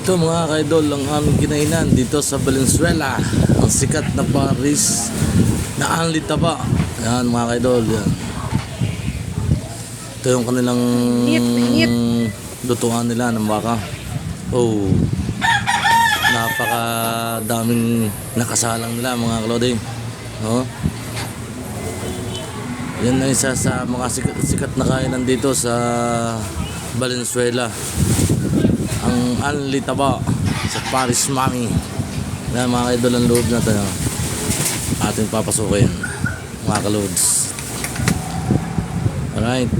Ito mga ka-idol, ang aming kinainan dito sa Valenzuela, ang sikat na Paris na Anli Taba. Yan mga ka-idol, yan. Ito yung kanilang lutuan nila ng baka. Oh, napakadaming nakasalang nila mga kaloding. No? Yan na isa sa mga sikat na kainan dito sa Valenzuela, ang Anli Taba sa Paris Mami. Yan mga ka-idol, ang loob natin, ating papasukin mga kalods. Alright.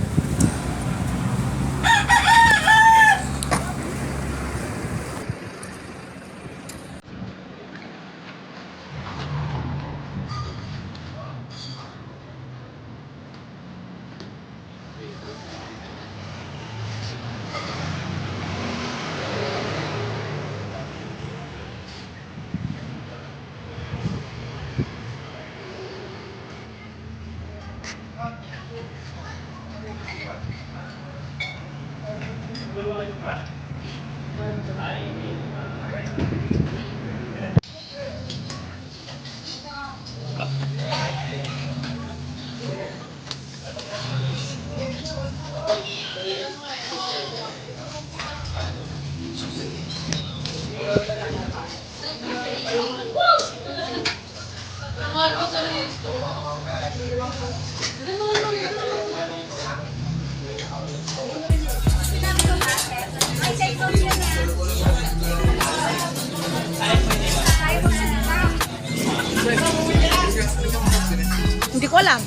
Hindi ko alam.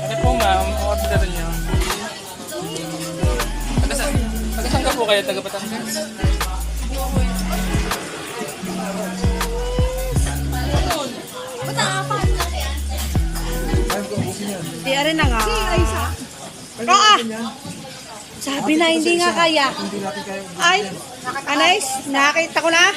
Ano po ma'am, order niyo. Taga-saan ka po kayo? Taga-Batangas? Di rin na nga. Sabi na hindi nga kaya. Ay, Anais, nakakita ko na.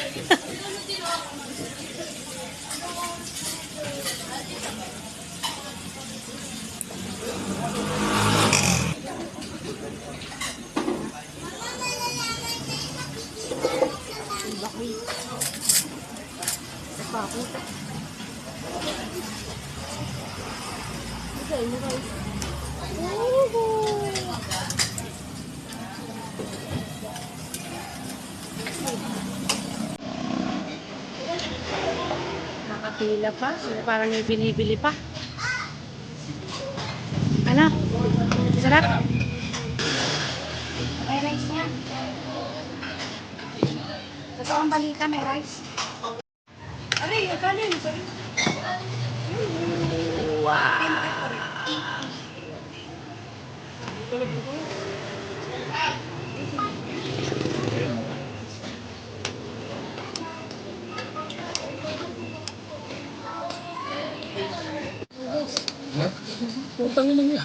Nakapila pa. Parang may binibili pa. Ano? Sarap? May rice yan. Totoong balita, may rice. Aray, kanin. Putang ina niya.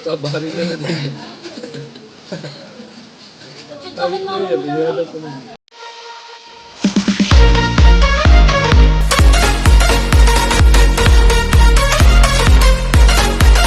Kabari na natin. Ito,